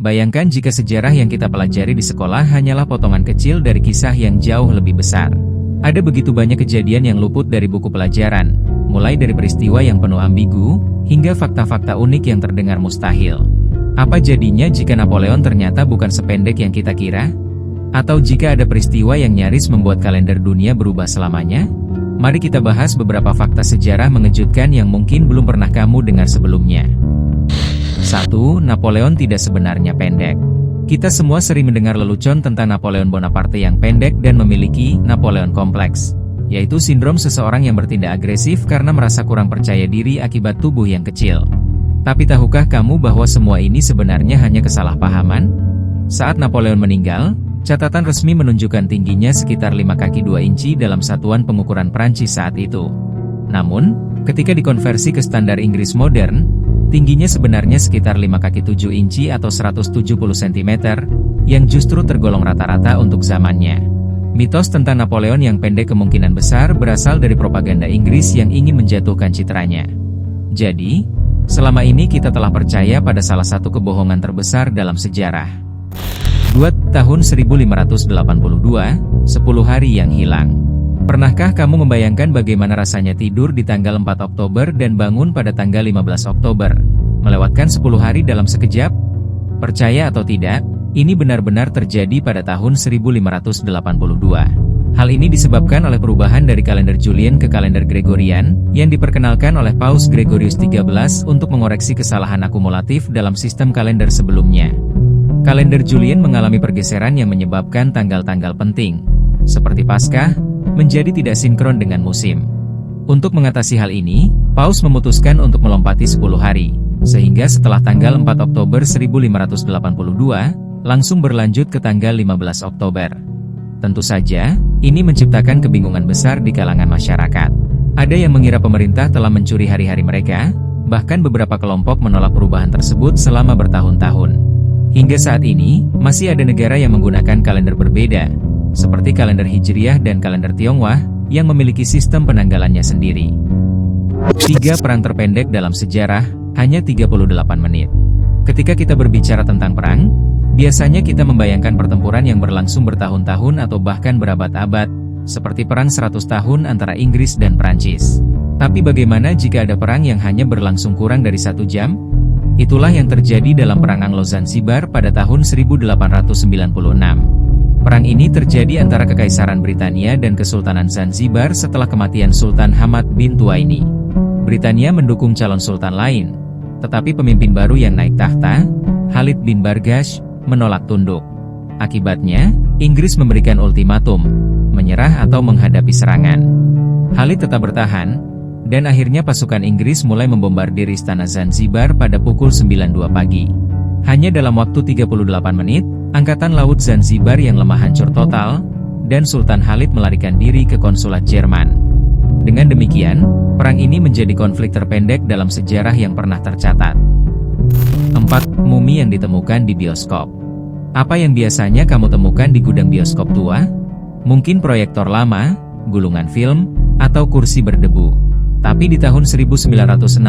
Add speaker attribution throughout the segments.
Speaker 1: Bayangkan jika sejarah yang kita pelajari di sekolah hanyalah potongan kecil dari kisah yang jauh lebih besar. Ada begitu banyak kejadian yang luput dari buku pelajaran, mulai dari peristiwa yang penuh ambigu, hingga fakta-fakta unik yang terdengar mustahil. Apa jadinya jika Napoleon ternyata bukan sependek yang kita kira? Atau jika ada peristiwa yang nyaris membuat kalender dunia berubah selamanya? Mari kita bahas beberapa fakta sejarah mengejutkan yang mungkin belum pernah kamu dengar sebelumnya. 1. Napoleon tidak sebenarnya pendek. Kita semua sering mendengar lelucon tentang Napoleon Bonaparte yang pendek dan memiliki Napoleon kompleks, yaitu sindrom seseorang yang bertindak agresif karena merasa kurang percaya diri akibat tubuh yang kecil. Tapi tahukah kamu bahwa semua ini sebenarnya hanya kesalahpahaman? Saat Napoleon meninggal, catatan resmi menunjukkan tingginya sekitar 5 kaki 2 inci dalam satuan pengukuran Prancis saat itu. Namun, ketika dikonversi ke standar Inggris modern, tingginya sebenarnya sekitar 5 kaki 7 inci atau 170 cm, yang justru tergolong rata-rata untuk zamannya. Mitos tentang Napoleon yang pendek kemungkinan besar berasal dari propaganda Inggris yang ingin menjatuhkan citranya. Jadi, selama ini kita telah percaya pada salah satu kebohongan terbesar dalam sejarah. 2. Tahun 1582, 10 hari yang hilang. Pernahkah kamu membayangkan bagaimana rasanya tidur di tanggal 4 Oktober dan bangun pada tanggal 15 Oktober? Melewatkan 10 hari dalam sekejap? Percaya atau tidak, ini benar-benar terjadi pada tahun 1582. Hal ini disebabkan oleh perubahan dari kalender Julian ke kalender Gregorian, yang diperkenalkan oleh Paus Gregorius XIII untuk mengoreksi kesalahan akumulatif dalam sistem kalender sebelumnya. Kalender Julian mengalami pergeseran yang menyebabkan tanggal-tanggal penting, seperti Paskah, menjadi tidak sinkron dengan musim. Untuk mengatasi hal ini, Paus memutuskan untuk melompati 10 hari, sehingga setelah tanggal 4 Oktober 1582, langsung berlanjut ke tanggal 15 Oktober. Tentu saja, ini menciptakan kebingungan besar di kalangan masyarakat. Ada yang mengira pemerintah telah mencuri hari-hari mereka, bahkan beberapa kelompok menolak perubahan tersebut selama bertahun-tahun. Hingga saat ini, masih ada negara yang menggunakan kalender berbeda, seperti kalender Hijriah dan kalender Tionghoa, yang memiliki sistem penanggalannya sendiri. 3. Perang terpendek dalam sejarah, hanya 38 menit. Ketika kita berbicara tentang perang, biasanya kita membayangkan pertempuran yang berlangsung bertahun-tahun atau bahkan berabad-abad, seperti perang 100 tahun antara Inggris dan Prancis. Tapi bagaimana jika ada perang yang hanya berlangsung kurang dari 1 jam? Itulah yang terjadi dalam Perang Anglo-Zanzibar pada tahun 1896. Perang ini terjadi antara Kekaisaran Britania dan Kesultanan Zanzibar setelah kematian Sultan Hamad bin Tuaini. Britania mendukung calon sultan lain, tetapi pemimpin baru yang naik tahta, Khalid bin Bargash, menolak tunduk. Akibatnya, Inggris memberikan ultimatum, menyerah atau menghadapi serangan. Khalid tetap bertahan, dan akhirnya pasukan Inggris mulai membombardir istana Zanzibar pada pukul 9.02 pagi. Hanya dalam waktu 38 menit, Angkatan Laut Zanzibar yang lemah hancur total, dan Sultan Khalid melarikan diri ke konsulat Jerman. Dengan demikian, perang ini menjadi konflik terpendek dalam sejarah yang pernah tercatat. 4. Mumi yang ditemukan di bioskop. Apa yang biasanya kamu temukan di gudang bioskop tua? Mungkin proyektor lama, gulungan film, atau kursi berdebu. Tapi di tahun 1969,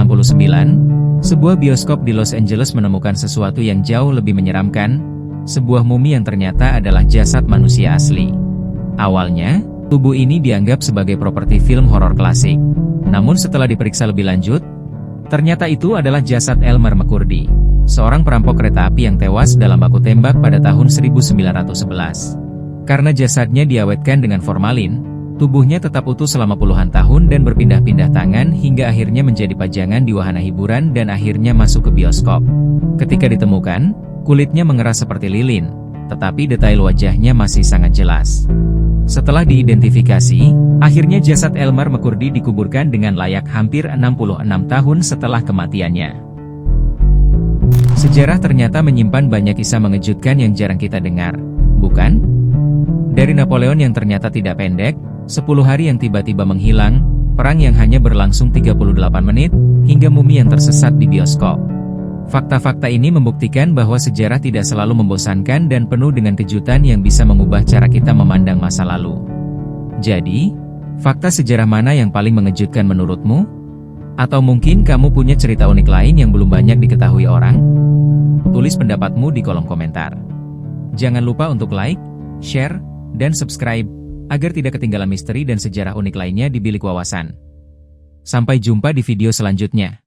Speaker 1: sebuah bioskop di Los Angeles menemukan sesuatu yang jauh lebih menyeramkan, sebuah mumi yang ternyata adalah jasad manusia asli. Awalnya, tubuh ini dianggap sebagai properti film horor klasik. Namun setelah diperiksa lebih lanjut, ternyata itu adalah jasad Elmer McCurdy, seorang perampok kereta api yang tewas dalam baku tembak pada tahun 1911. Karena jasadnya diawetkan dengan formalin, tubuhnya tetap utuh selama puluhan tahun dan berpindah-pindah tangan hingga akhirnya menjadi pajangan di wahana hiburan dan akhirnya masuk ke bioskop. Ketika ditemukan, kulitnya mengeras seperti lilin, tetapi detail wajahnya masih sangat jelas. Setelah diidentifikasi, akhirnya jasad Elmer McCurdy dikuburkan dengan layak hampir 66 tahun setelah kematiannya. Sejarah ternyata menyimpan banyak kisah mengejutkan yang jarang kita dengar, bukan? Dari Napoleon yang ternyata tidak pendek, 10 hari yang tiba-tiba menghilang, perang yang hanya berlangsung 38 menit, hingga mumi yang tersesat di bioskop. Fakta-fakta ini membuktikan bahwa sejarah tidak selalu membosankan dan penuh dengan kejutan yang bisa mengubah cara kita memandang masa lalu. Jadi, fakta sejarah mana yang paling mengejutkan menurutmu? Atau mungkin kamu punya cerita unik lain yang belum banyak diketahui orang? Tulis pendapatmu di kolom komentar. Jangan lupa untuk like, share, dan subscribe, agar tidak ketinggalan misteri dan sejarah unik lainnya di Bilik Wawasan. Sampai jumpa di video selanjutnya.